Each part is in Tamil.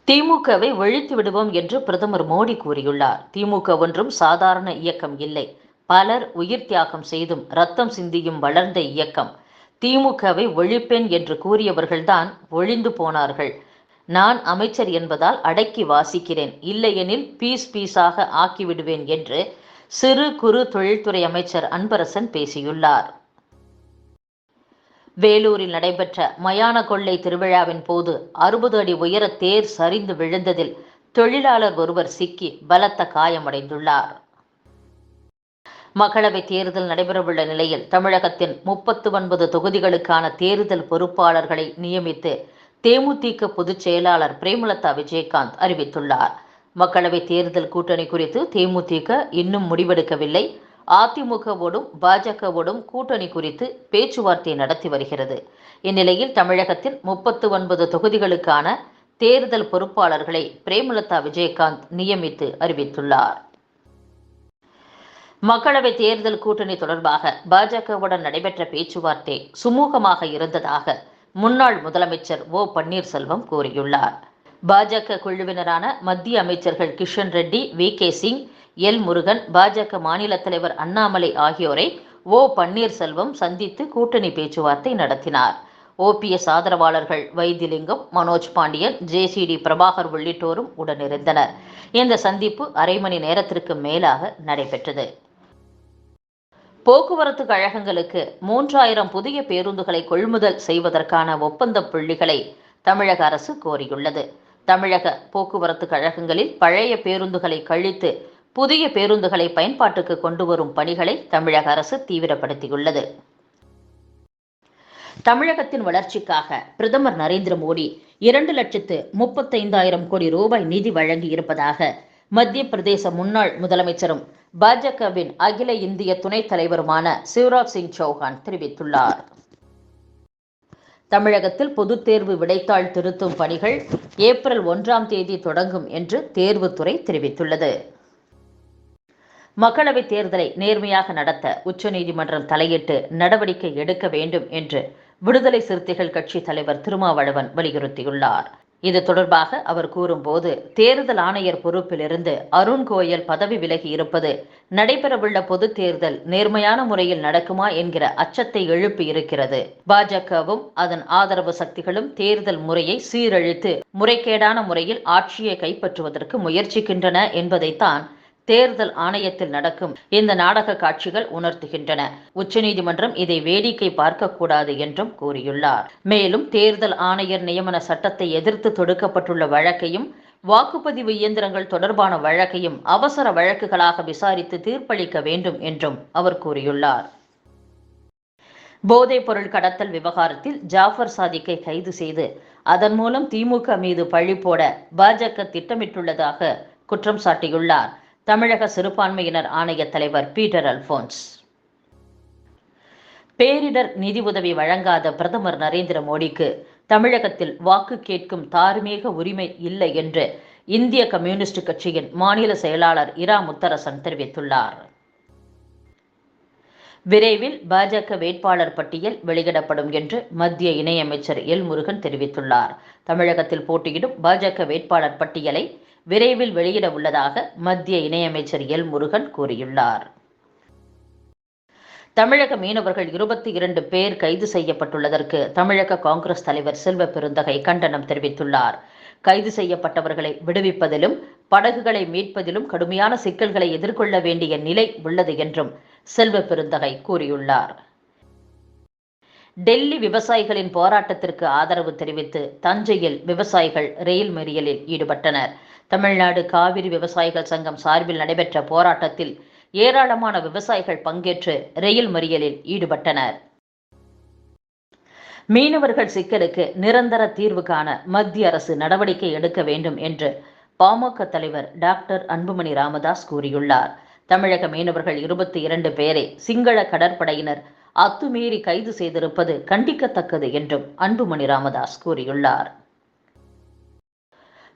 திமுகவை ஒழித்து விடுவோம் என்று பிரதமர் மோடி கூறியுள்ளார். திமுக ஒன்றும் சாதாரண இயக்கம் இல்லை. பலர் உயிர் தியாகம் செய்தும் ரத்தம் சிந்தியும் வளர்ந்த இயக்கம். திமுகவை ஒழிப்பேன் என்று கூறியவர்கள்தான் ஒழிந்து போனார்கள். நான் அமைச்சர் என்பதால் அடக்கி வாசிக்கிறேன், இல்லையெனில் பீஸ் பீஸாக ஆக்கிவிடுவேன் என்று சிறு குறு தொழில்துறை அமைச்சர் அன்பரசன் பேசியுள்ளார். வேலூரில் நடைபெற்ற மயான கொள்ளை திருவிழாவின் போது 60 அடி உயர தேர் சரிந்து விழுந்ததில் தொழிலாளர் ஒருவர் சிக்கி பலத்த காயமடைந்துள்ளார். மக்களவைத் தேர்தல் நடைபெறவுள்ள நிலையில் தமிழகத்தின் 39 தொகுதிகளுக்கான தேர்தல் பொறுப்பாளர்களை நியமித்து தேமுதிக பொதுச் செயலாளர் பிரேமலதா விஜயகாந்த் அறிவித்துள்ளார். மக்களவைத் தேர்தல் கூட்டணி குறித்து தேமுதிக இன்னும் முடிவெடுக்கவில்லை. அதிமுகவோடும் பாஜகவோடும் கூட்டணி குறித்து பேச்சுவார்த்தை நடத்தி வருகிறது. இந்நிலையில் தமிழகத்தின் 39 தொகுதிகளுக்கான தேர்தல் பொறுப்பாளர்களை பிரேமலதா விஜயகாந்த் நியமித்து அறிவித்துள்ளார். மக்களவைத் தேர்தல் கூட்டணி தொடர்பாக பாஜகவுடன் நடைபெற்ற பேச்சுவார்த்தை சுமூகமாக இருந்ததாக முன்னாள் முதலமைச்சர் ஓ பன்னீர்செல்வம் கூறியுள்ளார். பாஜக குழுவினரான மத்திய அமைச்சர்கள் கிஷன் ரெட்டி, வி.கே. சிங், எல். முருகன், பாஜக மாநில தலைவர் அண்ணாமலை ஆகியோரை ஓ பன்னீர்செல்வம் சந்தித்து கூட்டணி பேச்சுவார்த்தை நடத்தினார். ஓபிஎஸ் ஆதரவாளர்கள் வைத்திலிங்கம், மனோஜ் பாண்டியன், ஜே.சி.டி. பிரபாகர் உள்ளிட்டோரும் உடனிருந்தனர். இந்த சந்திப்பு அரை மணி நேரத்திற்கு மேலாக நடைபெற்றது. போக்குவரத்து கழகங்களுக்கு 3000 புதிய பேருந்துகளை கொள்முதல் செய்வதற்கான ஒப்பந்த புள்ளிகளை தமிழக அரசு கோரியுள்ளது. தமிழக போக்குவரத்து கழகங்களில் பழைய பேருந்துகளை கழித்து புதிய பேருந்துகளை பயன்பாட்டுக்கு கொண்டு வரும் பணிகளை தமிழக அரசு தீவிரப்படுத்தியுள்ளது. தமிழகத்தின் வளர்ச்சிக்காக பிரதமர் நரேந்திர மோடி 2,35,000 கோடி ரூபாய் நிதி வழங்கியிருப்பதாக மத்திய பிரதேச முன்னாள் முதலமைச்சரும் பாஜகவின் அகில இந்திய துணைத் தலைவருமான சிவராஜ் சிங் சௌஹான் தெரிவித்துள்ளார். தமிழகத்தில் பொதுத் தேர்வு விடைத்தாள் திருத்தும் பணிகள் ஏப்ரல் 1ஆம் தேதி தொடங்கும் என்று தேர்வுத்துறை தெரிவித்துள்ளது. மக்களவைத் தேர்தலை நேர்மையாக நடத்த உச்சநீதிமன்றம் தலையிட்டு நடவடிக்கை எடுக்க வேண்டும் என்று விடுதலை சிறுத்தைகள் கட்சி தலைவர் திருமாவளவன் வலியுறுத்தியுள்ளார். இது தொடர்பாக அவர் கூறும்போது, தேர்தல் ஆணையர் பொறுப்பிலிருந்து அருண் கோயல் பதவி விலகி இருப்பது நடைபெறவுள்ள பொதுத் தேர்தல் நேர்மையான முறையில் நடக்குமா என்கிற அச்சத்தை எழுப்பி இருக்கிறது. பாஜகவும் அதன் ஆதரவு சக்திகளும் தேர்தல் முறையை சீரழித்து முறைகேடான முறையில் ஆட்சியை கைப்பற்றுவதற்கு முயற்சிக்கின்றன என்பதைத்தான் தேர்தல் ஆணையத்தில் நடக்கும் இந்த நாடக காட்சிகள் உணர்த்துகின்றன. உச்சநீதிமன்றம் இதை வேடிக்கை பார்க்கக்கூடாது என்றும் கூறியுள்ளார். மேலும் தேர்தல் ஆணையர் நியமன சட்டத்தை எதிர்த்து தொடுக்கப்பட்டுள்ள வழக்கையும் வாக்குப்பதிவு இயந்திரங்கள் தொடர்பான வழக்கையும் அவசர வழக்குகளாக விசாரித்து தீர்ப்பளிக்க வேண்டும் என்றும் அவர் கூறியுள்ளார். போதைப் பொருள் கடத்தல் விவகாரத்தில் ஜாஃபர் சாதிக்கை கைது செய்து அதன் மூலம் திமுக மீது பழி போட பாஜக திட்டமிட்டுள்ளதாக குற்றம் சாட்டியுள்ளார் தமிழக சிறுபான்மையினர் ஆணைய தலைவர் பீட்டர் அல்போன்ஸ். பேரிடர் நிதி உதவி வழங்காத பிரதமர் நரேந்திர மோடிக்கு தமிழகத்தில் வாக்கு கேட்கும் தார்மீக உரிமை இல்லை என்று இந்திய கம்யூனிஸ்ட் கட்சியின் மாநில செயலாளர் இரா முத்தரசன் தெரிவித்துள்ளார். விரைவில் பாஜக வேட்பாளர் பட்டியல் வெளியிடப்படும் என்று மத்திய இணையமைச்சர் எல். முருகன் தெரிவித்துள்ளார். தமிழகத்தில் போட்டியிடும் பாஜக வேட்பாளர் பட்டியலை விரைவில் வெளியிட உள்ளதாக மத்திய இணையமைச்சர் எல். முருகன் கூறியுள்ளார். தமிழக மீனவர்கள் 22 பேர் கைது செய்யப்பட்டுள்ளதற்கு தமிழக காங்கிரஸ் தலைவர் செல்வ பெருந்தகை கண்டனம் தெரிவித்துள்ளார். கைது செய்யப்பட்டவர்களை விடுவிப்பதிலும் படகுகளை மீட்பதிலும் கடுமையான சிக்கல்களை எதிர்கொள்ள வேண்டிய நிலை உள்ளது என்றும் செல்வ பெருந்தகை கூறியுள்ளார். டெல்லி விவசாயிகளின் போராட்டத்திற்கு ஆதரவு தெரிவித்து தஞ்சையில் விவசாயிகள் ரயில் மறியலில் ஈடுபட்டனர். தமிழ்நாடு காவிரி விவசாயிகள் சங்கம் சார்பில் நடைபெற்ற போராட்டத்தில் ஏராளமான விவசாயிகள் பங்கேற்று ரயில் மறியலில் ஈடுபட்டனர். மீனவர்கள் சிக்கலுக்கு நிரந்தர தீர்வு காண மத்திய அரசு நடவடிக்கை எடுக்க வேண்டும் என்று பாமக தலைவர் டாக்டர் அன்புமணி ராமதாஸ் கூறியுள்ளார். தமிழக மீனவர்கள் 22 பேரை சிங்கள கடற்படையினர் அத்துமீறி கைது செய்திருப்பது கண்டிக்கத்தக்கது என்றும் அன்புமணி ராமதாஸ் கூறியுள்ளார்.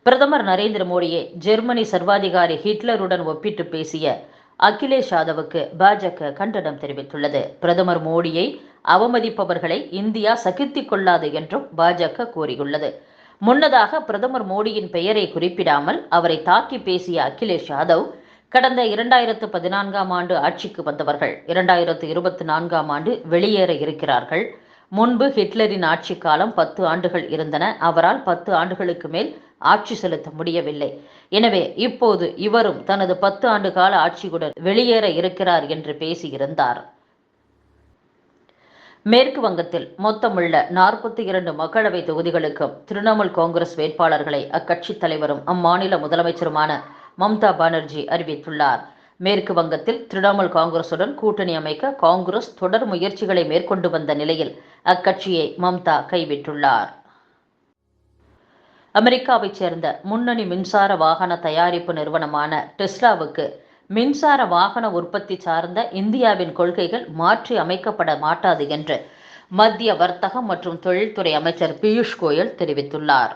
பிரதமர் நரேந்திர மோடியை ஜெர்மனி சர்வாதிகாரி ஹிட்லருடன் ஒப்பிட்டு பேசிய அகிலேஷ் யாதவுக்கு பாஜக கண்டனம் தெரிவித்துள்ளது. பிரதமர் மோடியை அவமதிப்பவர்களை இந்தியா சகித்துக் கொள்ளாது என்றும் பாஜக கூறியுள்ளது. முன்னதாக பிரதமர் மோடியின் பெயரை குறிப்பிடாமல் அவரை தாக்கி பேசிய அகிலேஷ் யாதவ், கடந்த 2014ஆம் ஆண்டு ஆட்சிக்கு வந்தவர்கள் 2024ஆம் ஆண்டு வெளியேற இருக்கிறார்கள். முன்பு ஹிட்லரின் ஆட்சி காலம் 10 ஆண்டுகள் இருந்தன. அவரால் 10 ஆண்டுகளுக்கு மேல் ஆட்சி செலுத்த முடியவில்லை. எனவே இப்போது இவரும் தனது 10 ஆண்டு கால ஆட்சியுடன் வெளியேற இருக்கிறார் என்று பேசியிருந்தார். மேற்கு வங்கத்தில் மொத்தமுள்ள 42 மக்களவை தொகுதிகளுக்கும் திரிணாமுல் காங்கிரஸ் வேட்பாளர்களை அக்கட்சி தலைவரும் அம்மாநில முதலமைச்சருமான மம்தா பானர்ஜி அறிவித்துள்ளார். மேற்கு வங்கத்தில் திரிணாமுல் காங்கிரசுடன் கூட்டணி அமைக்க காங்கிரஸ் தொடர் முயற்சிகளை மேற்கொண்டு வந்த நிலையில் அக்கட்சியை மம்தா கைவிட்டுள்ளார். அமெரிக்காவைச் சேர்ந்த முன்னணி மின்சார வாகன தயாரிப்பு நிறுவனமான டெஸ்லாவுக்கு மின்சார வாகன உற்பத்தி சார்ந்த இந்தியாவின் கொள்கைகள் மாற்றி அமைக்கப்பட மாட்டாது என்று மத்திய வர்த்தகம் மற்றும் தொழில்துறை அமைச்சர் பியூஷ் கோயல் தெரிவித்துள்ளார்.